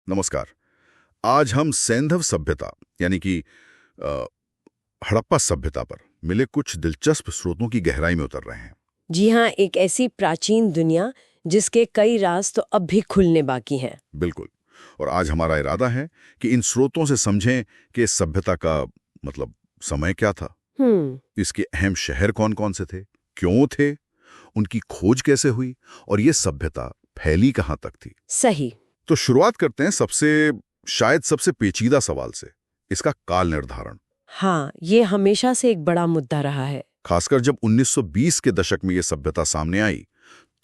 नमस्कार। आज हम सैंधव सभ्यता यानी कि अ, हड़प्पा सभ्यता पर मिले कुछ दिलचस्प स्रोतों की गहराई में उतर रहे हैं। जी हाँ, एक ऐसी प्राचीन दुनिया जिसके कई राज तो अब भी खुलने बाकी हैं। बिल्कुल। और आज हमारा इरादा है कि इन स्रोतों से समझें कि इस सभ्यता का मतलब समय क्या था, इसके अहम शहर कौन-कौन से थे, क्यों थे, उनकी खोज कैसे हुई और ये सभ्यता फैली कहाँ तक थी। सही। तो शुरुआत करते हैं शायद सबसे पेचीदा सवाल से, इसका काल निर्धारण। हाँ, ये हमेशा से एक बड़ा मुद्दा रहा है। खासकर जब 1920 के दशक में ये सभ्यता सामने आई,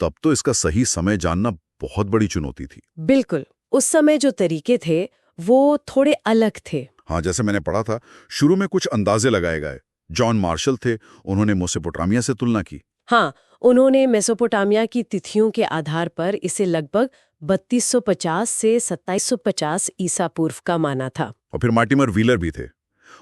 तब तो इसका सही समय जानना बहुत बड़ी चुनौती थी। बिल्कुल, उस समय जो तरीके थे वो थोड़े अलग थे। हाँ, जैसे मैंने पढ़ा था, शुरू में कुछ अंदाजे लगाए गए। जॉन मार्शल थे, उन्होंने मेसोपोटामिया से तुलना की। हाँ, उन्होंने मेसोपोटामिया की तिथियों के आधार पर इसे लगभग 3250 से 2750 ईसा पूर्व का माना था। और फिर मार्टिमर व्हीलर भी थे,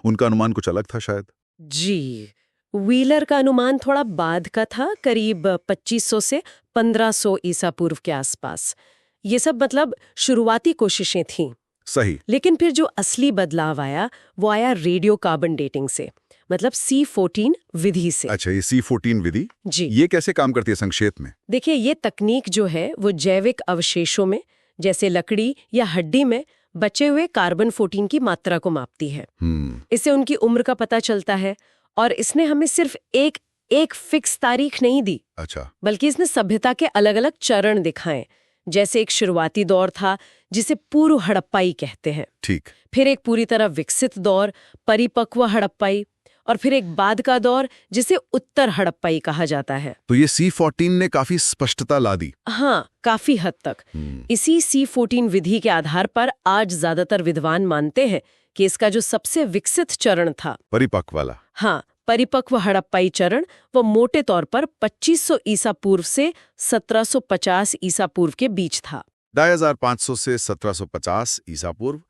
उनका अनुमान कुछ अलग था शायद। जी, व्हीलर का अनुमान थोड़ा बाद का था, करीब 2500 से 1500 ईसा पूर्व के आसपास। ये सब मतलब शुरुआती कोशिशें थीं। सही। लेकिन फिर जो असली बदलाव आया वो आया रेडियो कार्बन डेटिंग से, मतलब C14 विधि से। अच्छा, ये C14 विधि, जी, ये कैसे काम करती है संक्षेप में? देखिए ये तकनीक जो है वो जैविक अवशेषों में, जैसे लकड़ी या हड्डी में बचे हुए कार्बन 14 की मात्रा को मापती है। इससे उनकी उम्र का पता चलता है और इसने हमें सिर्फ एक फिक्स तारीख नहीं दी। अच्छा। बल्कि इसने सभ्यता के अलग अलग चरण दिखाए। जैसे एक शुरुआती दौर था जिसे पूर्व हड़प्पाई कहते हैं, ठीक। फिर एक पूरी तरह विकसित दौर परिपक्व हड़प्पाई, और फिर एक बाद का दौर जिसे उत्तर हड़प्पाई कहा जाता है। तो ये C14 ने काफी स्पष्टता ला दी। हाँ, काफी हद तक। इसी C14 विधि के आधार पर आज ज्यादातर विद्वान मानते हैं कि इसका जो सबसे विकसित चरण था, परिपक्व वाला। हाँ, परिपक्व हड़प्पाई चरण, वो मोटे तौर पर 2500 ईसा पूर्व से 1750 ईसा पूर्व के बीच था। 2500 से 1750 ईसा पूर्व,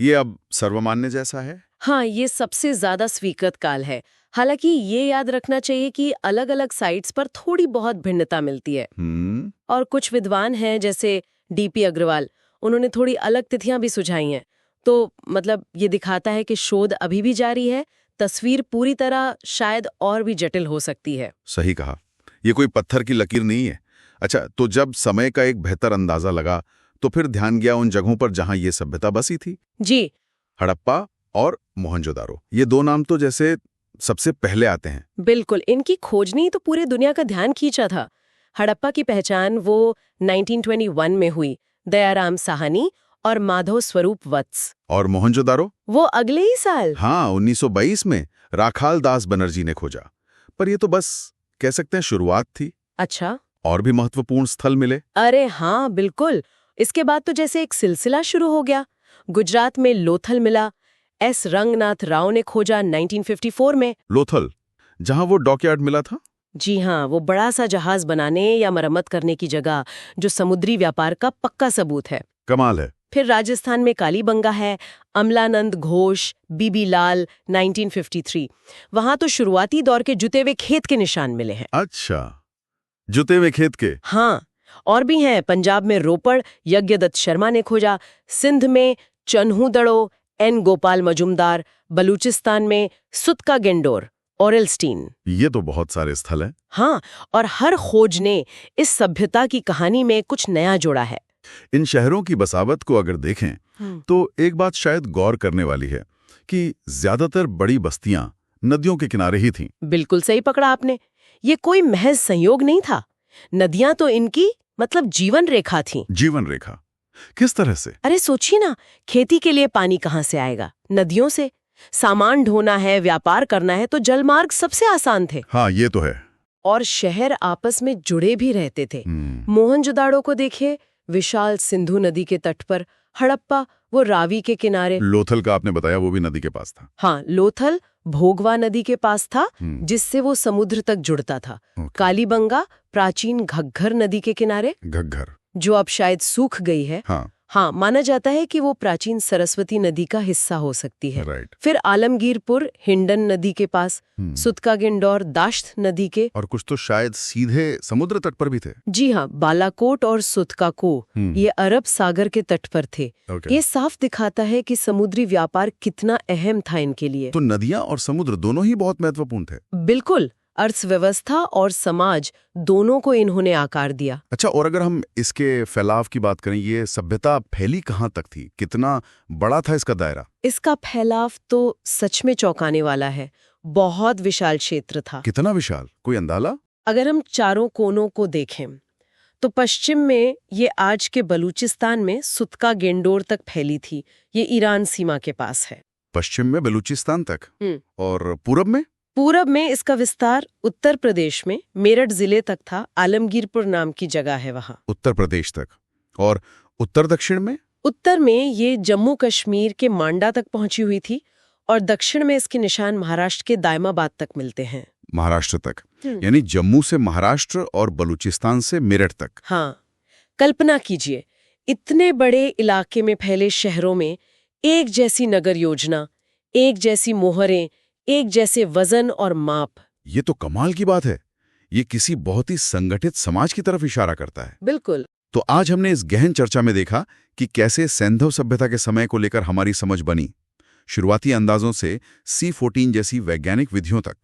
ये अब सर्वमान्य जैसा है। हाँ, ये सबसे ज्यादा स्वीकृत काल है। हालांकि ये याद रखना चाहिए कि अलग-अलग साइट्स पर थोड़ी बहुत भिन्नता मिलती है। और कुछ विद्वान हैं जैसे डीपी अग्रवाल, उन्होंने थोड़ी अलग तिथियां भी सुझाई हैं। तो मतलब ये दिखाता है कि शोध अभी भी जारी है, तस्वीर पूरी तरह शायद और भी जटिल हो सकती है। सही कहा, ये कोई पत्थर की लकीर नहीं है। अच्छा, तो जब समय का एक बेहतर अंदाजा लगा, तो फिर ध्यान गया उन जगहों पर जहां ये सभ्यता बसी थी। जी, हड़प्पा और मोहनजोदारो, ये दो नाम तो जैसे सबसे पहले आते हैं। बिल्कुल, इनकी खोज ने तो पूरे दुनिया का ध्यान खींचा था। हड़प्पा की पहचान वो 1921 में हुई, दयाराम साहनी और माधव स्वरूप वत्स। और मोहनजोदारो? वो अगले ही साल। हाँ, 1922 में राखाल दास बनर्जी ने खोजा। पर ये तो बस कह सकते हैं शुरुआत थी। अच्छा। और भी महत्वपूर्ण स्थल मिले। अरे हाँ, बिल्कुल। इसके बाद तो जैसे एक सिलसिला शुरू हो गया। गुजरात में लोथल मिला, एस रंगनाथ राव ने खोजा 1954 में। लोथल, जहां वो डॉकयार्ड मिला था? जी हाँ, वो बड़ा सा जहाज बनाने या मरम्मत करने की जगह जो समुद्री व्यापार का पक्का सबूत है। कमाल है। फिर राजस्थान में कालीबंगा है, अमलानंद घोष, बीबी लाल 1953। वहां तो शुरुआती दौर के जुते हुए खेत के निशान मिले हैं। अच्छा, जुते हुए खेत के। हाँ, और भी हैं। पंजाब में रोपड़, यज्ञदत्त शर्मा ने खोजा। सिंध में चन्हू-दड़ो, एन गोपाल मजुमदार। बलूचिस्तान में सुतका गेंडोर, ओरेलस्टीन। ये तो बहुत सारे स्थल हैं। हाँ, और हर खोज ने इस सभ्यता की कहानी में कुछ नया जोड़ा है। इन शहरों की बसावट को अगर देखें तो एक बात शायद गौर करने वाली है कि ज्यादातर बड़ी बस्तियां नदियों के किनारे ही थीं। बिल्कुल सही पकड़ा आपने। ये कोई महज संयोग नहीं था। नदियां तो इनकी मतलब जीवन रेखा थी। जीवन रेखा किस तरह से? अरे सोचिए ना, खेती के लिए पानी कहाँ से आएगा? नदियों से। सामान ढोना है, व्यापार करना है तो जलमार्ग सबसे आसान थे। हाँ, ये तो है। और शहर आपस में जुड़े भी रहते थे। मोहनजोदाड़ो को देखिए, विशाल सिंधु नदी के तट पर। हड़प्पा वो रावी के किनारे। लोथल का आपने बताया, वो भी नदी के पास था। हाँ, लोथल भोगवा नदी के पास था, जिससे वो समुद्र तक जुड़ता था। कालीबंगा प्राचीन घग्घर नदी के किनारे, घग्घर जो अब शायद सूख गई है। हाँ। हाँ, माना जाता है कि वो प्राचीन सरस्वती नदी का हिस्सा हो सकती है। राइट। फिर आलमगीरपुर हिंडन नदी के पास, सुतकागिंडौर दाश्त नदी के, और कुछ तो शायद सीधे समुद्र तट पर भी थे। जी हाँ, बालाकोट और सुतकाको ये अरब सागर के तट पर थे। ये साफ दिखाता है कि समुद्री व्यापार कितना अहम था इनके लिए। तो नदियां और समुद्र दोनों ही बहुत महत्वपूर्ण थे। बिल्कुल, अर्थव्यवस्था और समाज दोनों को इन्होंने आकार दिया। अच्छा, और अगर हम इसके फैलाव की बात करें, ये सभ्यता फैली कहाँ तक थी, कितना बड़ा था इसका दायरा? इसका फैलाव तो सच में चौंकाने वाला है। बहुत विशाल क्षेत्र था। कितना विशाल, कोई अंदाजा? अगर हम चारों कोनों को देखें तो पश्चिम में ये आज के बलूचिस्तान में सुतका गेंडोर तक फैली थी। ये ईरान सीमा के पास है। पश्चिम में बलूचिस्तान तक। और पूरब में? पूरब में इसका विस्तार उत्तर प्रदेश में मेरठ जिले तक था। आलमगीरपुर नाम की जगह है वहाँ। उत्तर प्रदेश तक। और उत्तर दक्षिण में? उत्तर में ये जम्मू कश्मीर के मांडा तक पहुंची हुई थी और दक्षिण में इसके निशान महाराष्ट्र के दायमाबाद तक मिलते हैं। महाराष्ट्र तक, यानी जम्मू से महाराष्ट्र और बलूचिस्तान से मेरठ तक। हाँ, कल्पना कीजिए, इतने बड़े इलाके में फैले शहरों में एक जैसी नगर योजना, एक जैसी मोहरें, एक जैसे वजन और माप। ये तो कमाल की बात है। ये किसी बहुत ही संगठित समाज की तरफ इशारा करता है। बिल्कुल। तो आज हमने इस गहन चर्चा में देखा कि कैसे सैंधव सभ्यता के समय को लेकर हमारी समझ बनी, शुरुआती अंदाजों से C14 जैसी वैज्ञानिक विधियों तक।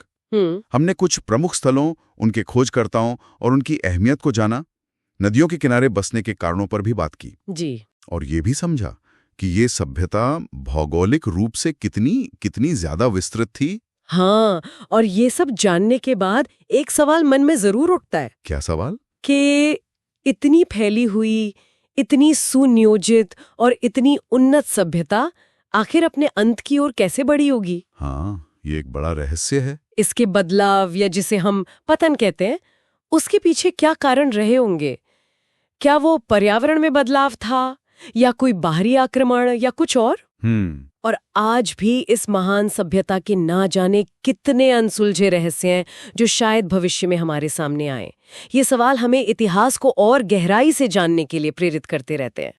हमने कुछ प्रमुख स्थलों, उनके खोजकर्ताओं और उनकी अहमियत को जाना, नदियों के किनारे बसने के कारणों पर भी बात की जी। और ये भी समझा कि ये सभ्यता भौगोलिक रूप से कितनी ज्यादा विस्तृत थी। हाँ, और ये सब जानने के बाद एक सवाल मन में जरूर उठता है। क्या सवाल? कि इतनी फैली हुई, इतनी सुनियोजित और इतनी उन्नत सभ्यता आखिर अपने अंत की ओर कैसे बढ़ी होगी? हाँ, ये एक बड़ा रहस्य है। इसके बदलाव या जिसे हम पतन कहते हैं, उसके पीछे क्या कारण रहे होंगे? क्या वो पर्यावरण में बदलाव था, या कोई बाहरी आक्रमण, या कुछ और? और आज भी इस महान सभ्यता के ना जाने कितने अनसुलझे रहस्य हैं जो शायद भविष्य में हमारे सामने आए। ये सवाल हमें इतिहास को और गहराई से जानने के लिए प्रेरित करते रहते हैं।